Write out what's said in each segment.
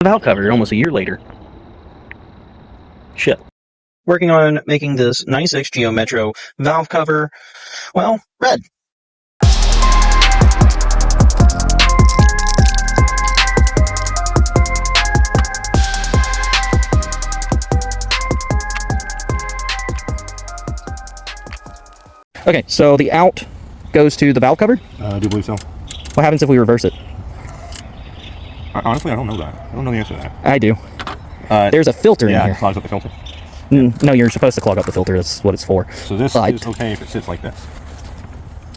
valve cover almost a year later. Shit. Working on making this 96 Geo Metro valve cover, well, red. Okay, so the out goes to the valve cover? I do believe so. What happens if we reverse it? Honestly, I don't know that. I don't know the answer to that. I do. There's a filter in here. Yeah, it clogs up the filter. No, you're supposed to clog up the filter. That's what it's for. So this is okay if it sits like this?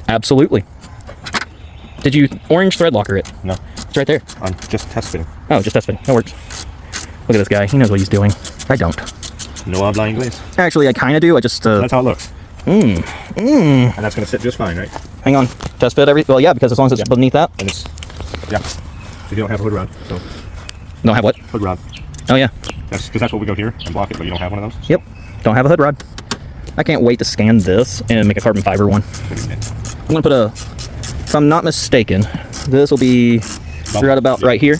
Absolutely. Did you orange thread locker it? No. It's right there. I'm just test fitting. Oh, just test fitting. That works. Look at this guy. He knows what he's doing. I don't. No habla inglés. Actually, I kind of do. I just... That's how it looks. And that's going to sit just fine, right? Hang on. Test fit every... Well, yeah, because as long as it's beneath that. And it's... Yeah. You don't have a hood rod, so... Don't have what? Hood rod. Oh, yeah. That's because that's what we go here and block it, but you don't have one of those? Yep. Don't have a hood rod. I can't wait to scan this and make a carbon fiber one. I'm going to put a... If I'm not mistaken, this will be right about right here.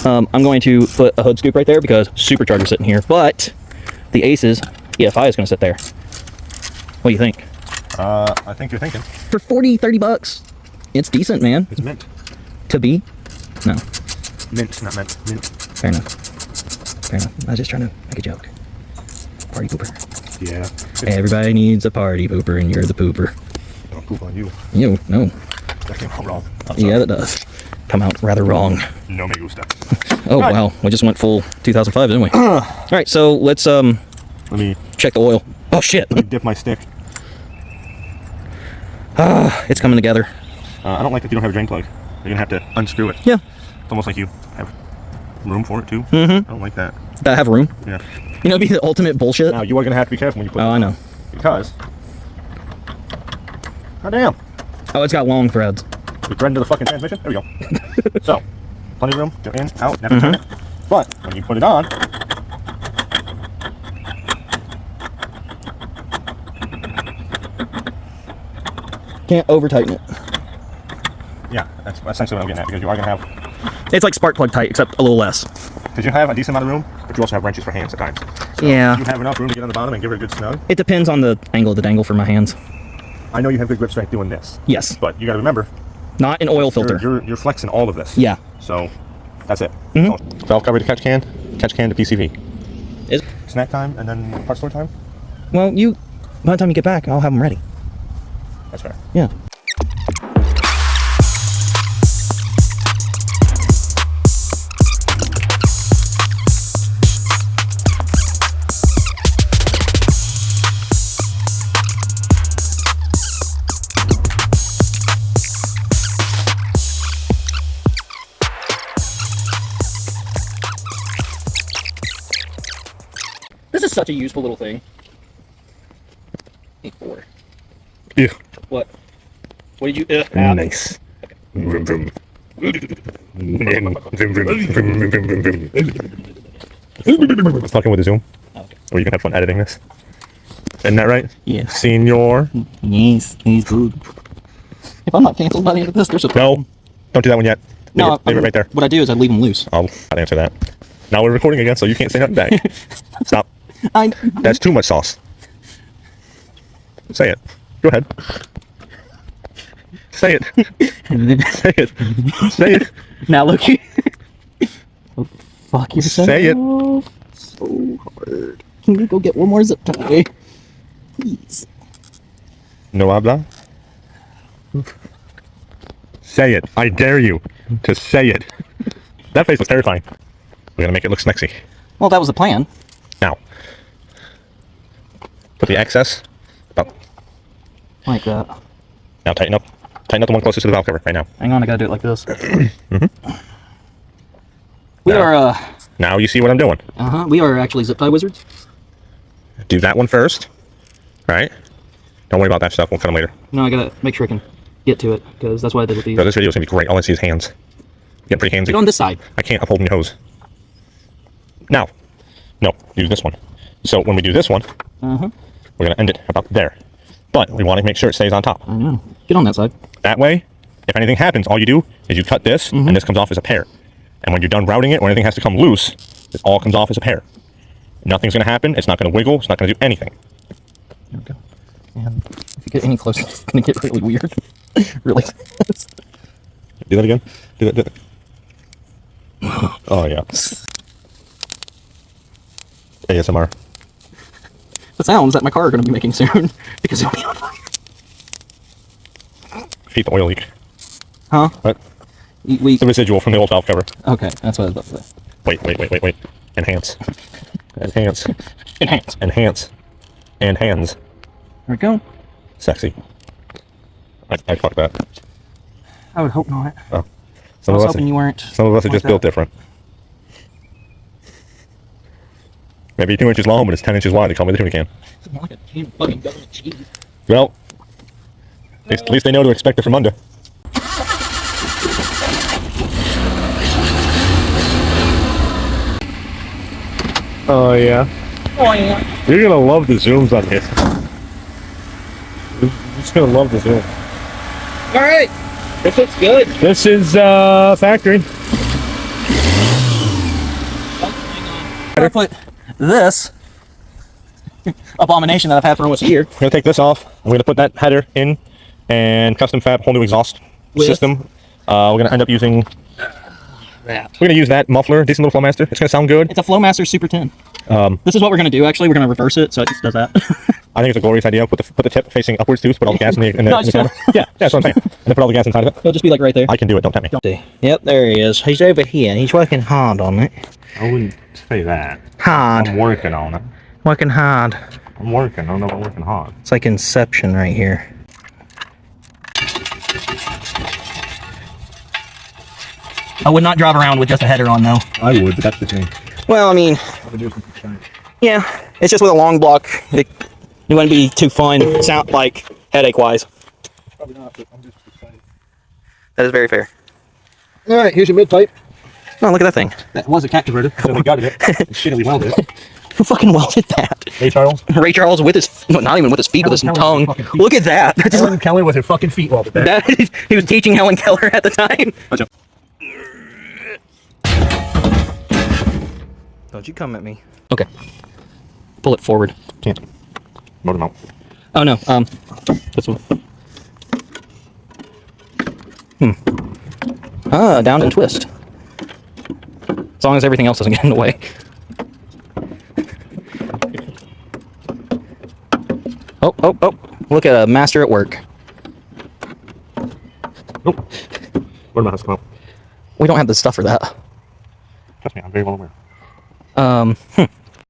I'm going to put a hood scoop right there because supercharger's sitting here, but the Ace's EFI is going to sit there. What do you think? I think you're thinking. For 40, 30 bucks, it's decent, man. It's mint. To be? No. Mint, not mint. Mint. Fair enough. Fair enough. I was just trying to make a joke. Party pooper. Yeah. Everybody needs a party pooper, and you're the pooper. I'll poop on you. You, no. That came out wrong. Yeah, that does. Come out rather wrong. No me gusta. Oh, wow. We just went full 2005, didn't we? All right, so let's let me check the oil. Oh, shit. Let me dip my stick. It's coming together. I don't like that you don't have a drain plug. You're going to have to unscrew it. Yeah. It's almost like you have room for it, too. Mm-hmm. I don't like that. That have room? Yeah. You know, it'd be the ultimate bullshit. Now, you are going to have to be careful when you put it. Oh, I know. Because... God damn. Oh, it's got long threads. We thread into the fucking transmission. There we go. So, plenty of room. Go in, out, never turn it. But, when you put it on... Can't over tighten it. Yeah, that's essentially what I'm getting at, because you are going to have... It's like spark plug tight, except a little less. Because you have a decent amount of room, but you also have wrenches for hands at times. So yeah. You have enough room to get on the bottom and give it a good snug. It depends on the angle of the dangle for my hands. I know you have good grip strength doing this. Yes. But you got to remember... Not an oil filter. You're flexing all of this. Yeah. So, that's it. So, valve cover to catch can to PCV. Is Snack time and then part store time? Well, by the time you get back, I'll have them ready. That's fair. Yeah. This is such a useful little thing. 4. Yeah. What? What did you... Nice. Okay. Vroom, vroom. Fucking with the zoom. Oh, okay. Or you can have fun editing this. Isn't that right? Yeah. Senior. Yes, he's good. If I'm not canceled by the end of this, there's a problem. No, don't do that one yet. No, leave it right there. What I do is I leave them loose. I'll answer that. Now we're recording again, so you can't say nothing back. Stop. That's too much sauce. Say it. Go ahead. Say it. Say it. Say it. Now look. Oh, fuck yourself. Say it. So hard. Can you go get one more zip tie? Please. No habla. Say it. I dare you to say it. That face looks terrifying. We're gonna make it look sexy. Well, that was the plan. Now, put the excess about. Like that. Now tighten up. Tighten up the one closest to the valve cover right now. Hang on, I gotta do it like this. We are, Now you see what I'm doing. we are actually zip tie wizards. Do that one first. Right? Don't worry about that stuff. We'll cut them later. No, I gotta make sure I can get to it, because that's what I did with these. So this video is gonna be great. All I see is hands. Get pretty handsy. Get on this side. I can't uphold your hose. Now, no, use this one. So when we do this one, we're gonna end it about there. But we want to make sure it stays on top. I know. Get on that side. That way, if anything happens, all you do is you cut this, and this comes off as a pair. And when you're done routing it, when anything has to come loose, it all comes off as a pair. Nothing's going to happen. It's not going to wiggle. It's not going to do anything. There we go. And if you get any closer, it's going to get really weird. Really fast. Do that again. Do that. Oh, yeah. ASMR. The sounds that my car are going to be making soon because it'll be on fire. Feed the oil leak. Huh? What? We. The residual from the old valve cover. Okay, that's what I was about to say. Wait. Enhance. Enhance. Enhance. Enhance. And hands. There we go. Sexy. I fucked that. I would hope not. Oh. I Some was of us hoping you weren't. Some of us are like just built different. Maybe 2 inches long, but it's 10 inches wide. They call me the tuna can. It's more like a can of fucking government cheese. Well, at least they know to expect it from under. Oh yeah. Oh yeah. You're gonna love the zooms on this. You're just gonna love the zoom. All right. This looks good. This is factory. I put this abomination that I've had for almost a year. We're gonna take this off. I'm gonna put that header in and custom fab whole new exhaust system. We're gonna end up using that. We're gonna use that muffler, decent little Flowmaster. It's gonna sound good. It's a Flowmaster Super 10. This is what we're gonna do. Actually, we're gonna reverse it, so it just does that. I think it's a glorious idea. Put the tip facing upwards too, so put all the gas in the camera. Yeah, that's what I'm saying. And then put all the gas inside of it. It'll just be like right there. I can do it. Don't tempt me. Yep, there he is. He's over here. He's working hard on it. I wouldn't say that. Hard. I'm working on it. Working hard. I'm working. I don't know about working hard. It's like Inception right here. I would not drive around with just a header on though. I would, but that's the thing. Well, I mean, yeah, it's just with a long block. It wouldn't be too fun. Sound like headache wise. Probably not, but I'm just excited. That is very fair. All right, here's your mid pipe. Oh, look at that thing. That was a cat converter, so we gutted it. Shittily welded it. Who fucking welded that? Hey, Charles. Ray Charles with his, no, not even with his feet, with his tongue. Look at that. That just, Helen Keller with her fucking feet welded that. he was teaching Helen Keller at the time. Don't you come at me. Okay. Pull it forward. Can't. Motor mount. Oh no, this one. Down and twist. As long as everything else doesn't get in the way. Oh. Look at a master at work. Nope. Motor mount has to come out. We don't have the stuff for that. Trust me, I'm very well aware. Gang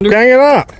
it up!